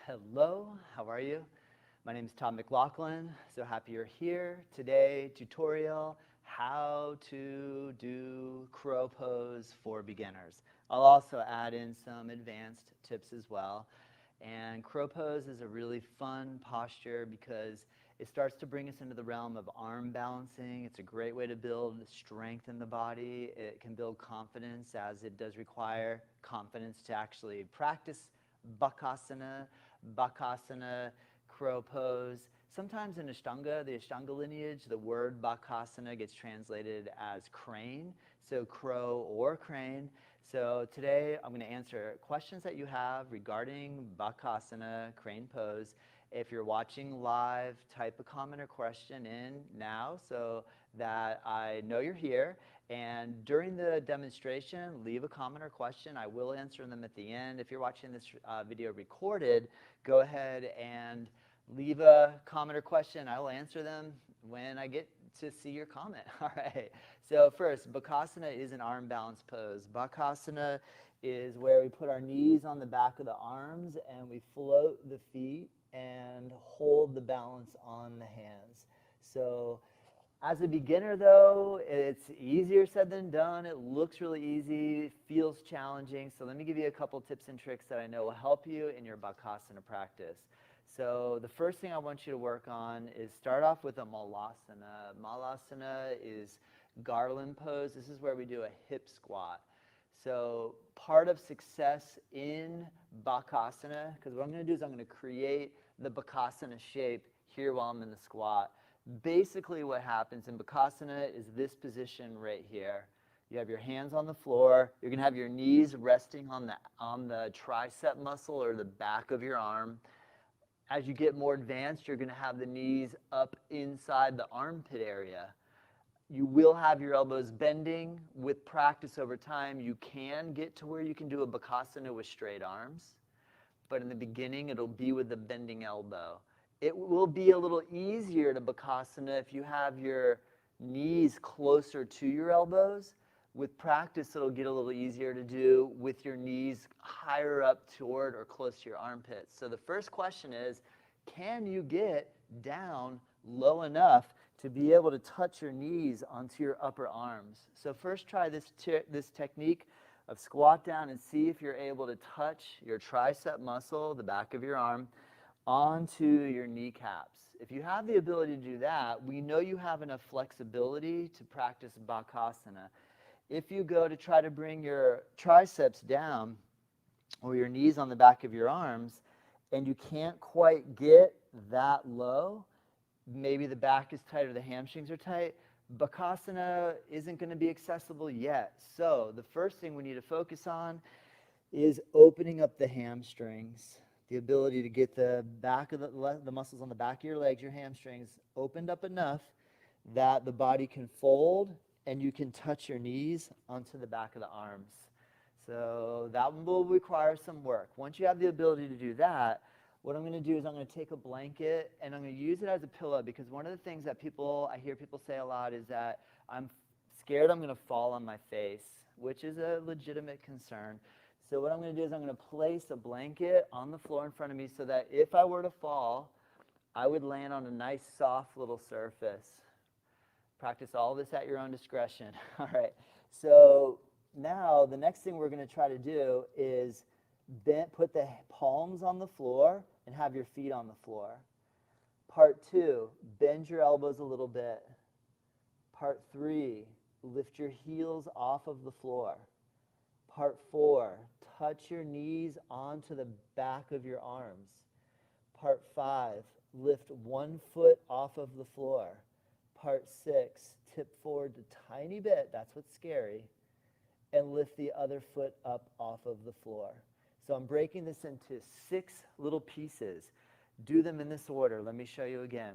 Hello, how are you? My name is Tom McLaughlin. So happy you're here. Today, tutorial, how to do crow pose for beginners. I'll also add in some advanced tips as well. And crow pose is a really fun posture because it starts to bring us into the realm of arm balancing. It's a great way to build strength in the body. It can build confidence, as it does require confidence to actually practice Bakasana, Bakasana, crow pose. Sometimes in Ashtanga, the Ashtanga lineage, the word Bakasana gets translated as crane, so crow or crane. So today I'm going to answer questions that you have regarding Bakasana, crane pose. If you're watching live, type a comment or question in now so that I know you're here. And during the demonstration, leave a comment or question. I will answer them at the end. If you're watching this video recorded, go ahead and leave a comment or question. I will answer them when I get to see your comment. All right. So first, Bakasana is an arm balance pose. Bakasana is where we put our knees on the back of the arms and we float the feet and hold the balance on the hands. So as a beginner, though, it's easier said than done. It looks really easy, feels challenging. So let me give you a couple tips and tricks that I know will help you in your Bakasana practice. So the first thing I want you to work on is start off with a Malasana. Malasana is garland pose. This is where we do a hip squat. So part of success in Bakasana, because what I'm going to do is I'm going to create the Bakasana shape here while I'm in the squat. Basically what happens in Bakasana is this position right here. You have your hands on the floor. You're going to have your knees resting on the tricep muscle or the back of your arm. As you get more advanced, you're going to have the knees up inside the armpit area. You will have your elbows bending. With practice over time, you can get to where you can do a Bakasana with straight arms. But in the beginning, it'll be with the bending elbow. It will be a little easier to Bakasana if you have your knees closer to your elbows. With practice, it'll get a little easier to do with your knees higher up toward or close to your armpits. So the first question is, can you get down low enough to be able to touch your knees onto your upper arms? So first try this technique of squat down and see if you're able to touch your tricep muscle, the back of your arm, onto your kneecaps. If you have the ability to do that, we know you have enough flexibility to practice Bakasana. If you go to try to bring your triceps down or your knees on the back of your arms and you can't quite get that low, maybe the back is tight or the hamstrings are tight, Bakasana isn't going to be accessible yet. So the first thing we need to focus on is opening up the hamstrings, the ability to get the back of the muscles on the back of your legs, your hamstrings, opened up enough that the body can fold and you can touch your knees onto the back of the arms. So that will require some work. Once you have the ability to do that, what I'm going to do is I'm going to take a blanket and I'm going to use it as a pillow, because one of the things that I hear people say a lot is that I'm scared I'm going to fall on my face, which is a legitimate concern. So what I'm going to do is I'm going to place a blanket on the floor in front of me so that if I were to fall, I would land on a nice soft little surface. Practice all this at your own discretion. All right. So now the next thing we're going to try to do is put the palms on the floor and have your feet on the floor. Part 2, bend your elbows a little bit. Part 3, lift your heels off of the floor. Part 4, touch your knees onto the back of your arms. Part 5, lift one foot off of the floor. Part 6, tip forward a tiny bit, that's what's scary, and lift the other foot up off of the floor. So I'm breaking this into 6 little pieces. Do them in this order. Let me show you again.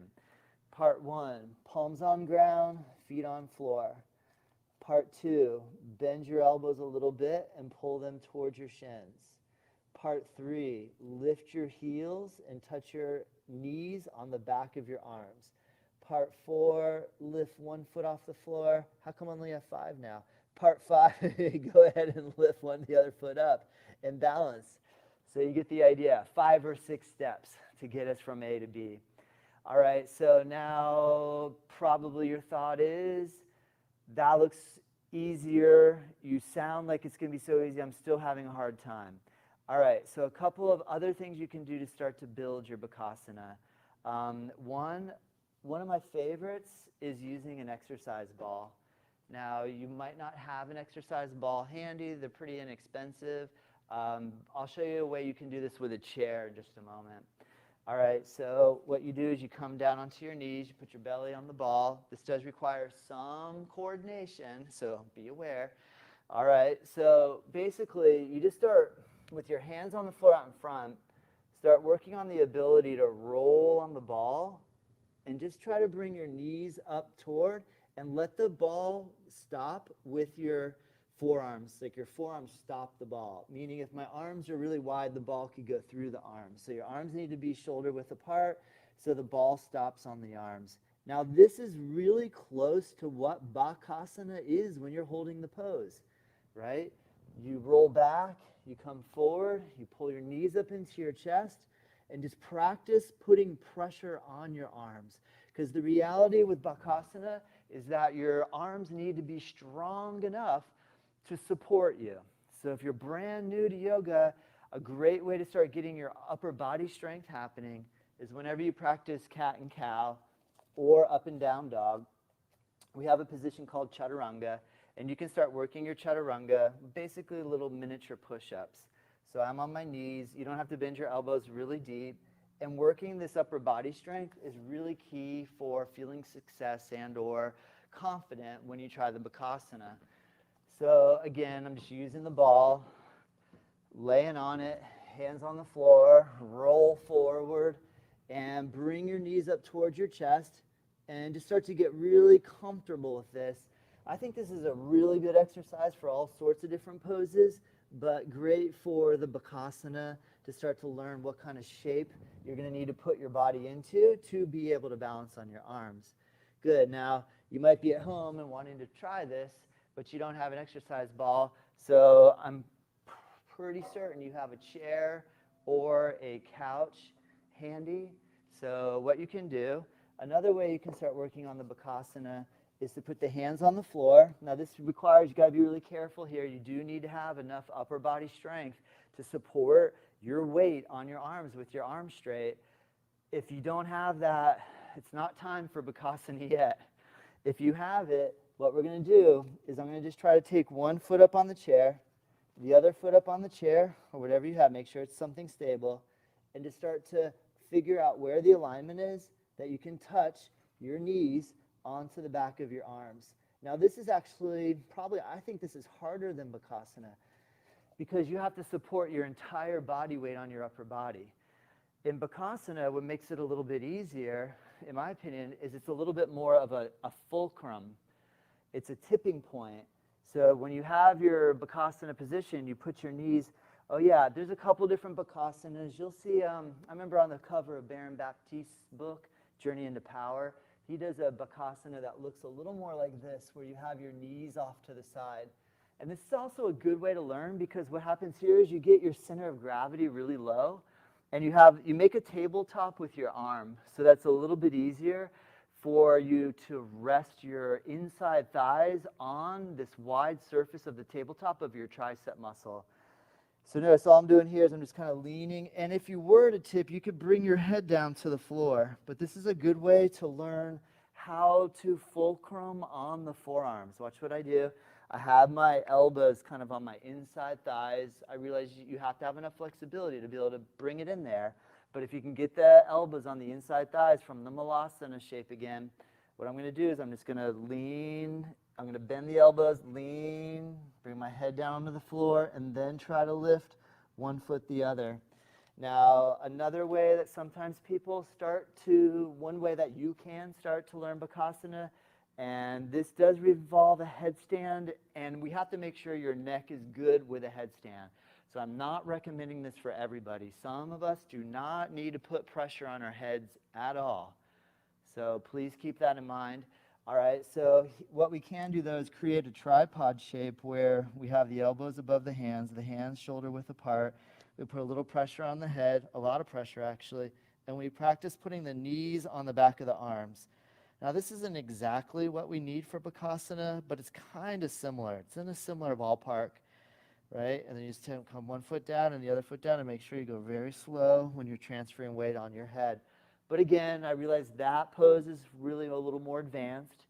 Part 1, palms on ground, feet on floor. Part 2, bend your elbows a little bit and pull them towards your shins. Part 3, lift your heels and touch your knees on the back of your arms. Part 4, lift one foot off the floor. How come I only have 5 now? Part 5, go ahead and lift the other foot up and balance. So you get the idea, 5 or 6 steps to get us from A to B. All right, so now probably your thought is, that looks easier. You sound like it's going to be so easy. I'm still having a hard time. All right, so a couple of other things you can do to start to build your Bakasana. One of my favorites is using an exercise ball. Now, you might not have an exercise ball handy. They're pretty inexpensive. I'll show you a way you can do this with a chair in just a moment. All right, so what you do is you come down onto your knees, you put your belly on the ball. This does require some coordination, so be aware. All right, so basically you just start with your hands on the floor out in front, start working on the ability to roll on the ball, and just try to bring your knees up toward and let the ball stop with your forearms, like your forearms stop the ball, meaning if my arms are really wide, the ball could go through the arms. So your arms need to be shoulder width apart so the ball stops on the arms. Now this is really close to what Bakasana is when you're holding the pose, right? You roll back, you come forward, you pull your knees up into your chest, and just practice putting pressure on your arms. Because the reality with Bakasana is that your arms need to be strong enough to support you. So if you're brand new to yoga, a great way to start getting your upper body strength happening is whenever you practice cat and cow or up and down dog, we have a position called chaturanga, and you can start working your chaturanga, basically little miniature push-ups. So I'm on my knees. You don't have to bend your elbows really deep. And working this upper body strength is really key for feeling success and or confident when you try the Bakasana. So again, I'm just using the ball, laying on it, hands on the floor, roll forward, and bring your knees up towards your chest, and just start to get really comfortable with this. I think this is a really good exercise for all sorts of different poses, but great for the Bakasana to start to learn what kind of shape you're going to need to put your body into to be able to balance on your arms. Good. Now, you might be at home and wanting to try this, but you don't have an exercise ball, so I'm pretty certain you have a chair or a couch handy. So what you can do, another way you can start working on the Bakasana is to put the hands on the floor. Now this requires, you got to be really careful here. You do need to have enough upper body strength to support your weight on your arms with your arms straight. If you don't have that, it's not time for Bakasana yet. If you have it, what we're going to do is I'm going to just try to take one foot up on the chair, the other foot up on the chair, or whatever you have, make sure it's something stable, and just start to figure out where the alignment is that you can touch your knees onto the back of your arms. Now this is actually, probably, I think this is harder than Bakasana because you have to support your entire body weight on your upper body. In Bakasana, what makes it a little bit easier, in my opinion, is it's a little bit more of a fulcrum. It's a tipping point. So when you have your Bakasana position, you put your knees, oh yeah, there's a couple different Bakasanas. You'll see, I remember on the cover of Baron Baptiste's book, Journey into Power, he does a Bakasana that looks a little more like this, where you have your knees off to the side. And this is also a good way to learn because what happens here is you get your center of gravity really low, and you make a tabletop with your arm. So that's a little bit easier for you to rest your inside thighs on this wide surface of the tabletop of your tricep muscle. So notice all I'm doing here is I'm just kind of leaning, and if you were to tip, you could bring your head down to the floor. But this is a good way to learn how to fulcrum on the forearms. Watch what I do. I have my elbows kind of on my inside thighs. I realize you have to have enough flexibility to be able to bring it in there. But if you can get the elbows on the inside thighs from the Malasana shape again, what I'm going to do is I'm just going to lean. I'm going to bend the elbows, lean, bring my head down onto the floor, and then try to lift one foot the other. Now, another way that sometimes people one way that you can start to learn Bakasana, and this does involve a headstand, and we have to make sure your neck is good with a headstand. So I'm not recommending this for everybody. Some of us do not need to put pressure on our heads at all. So please keep that in mind. All right, so what we can do, though, is create a tripod shape where we have the elbows above the hands shoulder width apart. We put a little pressure on the head, a lot of pressure actually, and we practice putting the knees on the back of the arms. Now this isn't exactly what we need for Bakasana, but it's kind of similar. It's in a similar ballpark, right? And then you just come one foot down and the other foot down, and make sure you go very slow when you're transferring weight on your head. But again, I realize that pose is really a little more advanced.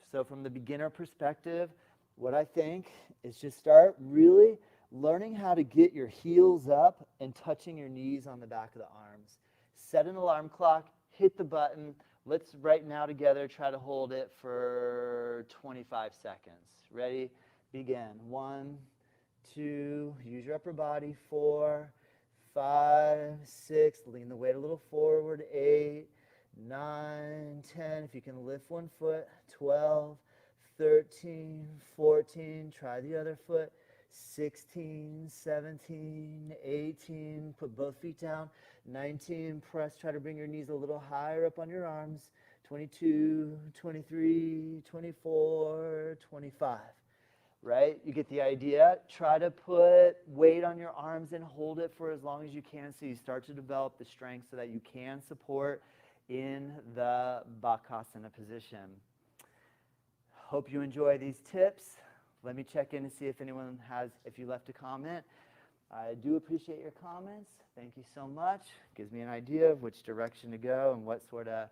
So from the beginner perspective, what I think is just start really learning how to get your heels up and touching your knees on the back of the arms. Set an alarm clock, hit the button. Let's right now together try to hold it for 25 seconds. Ready? Begin. 1, 2, use your upper body. 4, 5, 6, lean the weight a little forward. 8, 9, 10, if you can lift one foot. 12, 13, 14, try the other foot. 16, 17, 18, put both feet down. 19, press, try to bring your knees a little higher up on your arms. 22, 23, 24, 25. Right? You get the idea. Try to put weight on your arms and hold it for as long as you can so you start to develop the strength so that you can support in the Bakasana position. Hope you enjoy these tips. Let me check in and see if anyone has, if you left a comment. I do appreciate your comments. Thank you so much. Gives me an idea of which direction to go and what sort of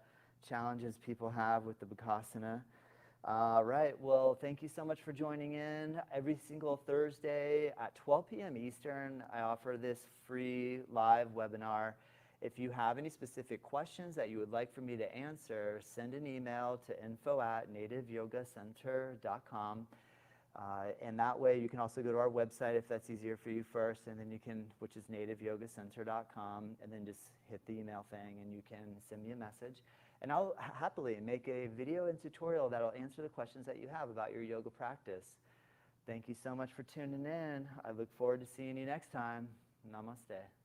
challenges people have with the Bakasana. All right, well, thank you so much for joining in. Every single Thursday at 12 p.m. Eastern, I offer this free live webinar. If you have any specific questions that you would like for me to answer, send an email to info@nativeyogacenter.com. And that way you can also go to our website if that's easier for you first, and then you can, which is nativeyogacenter.com, and then just hit the email thing and you can send me a message. And I'll happily make a video and tutorial that'll answer the questions that you have about your yoga practice. Thank you so much for tuning in. I look forward to seeing you next time. Namaste.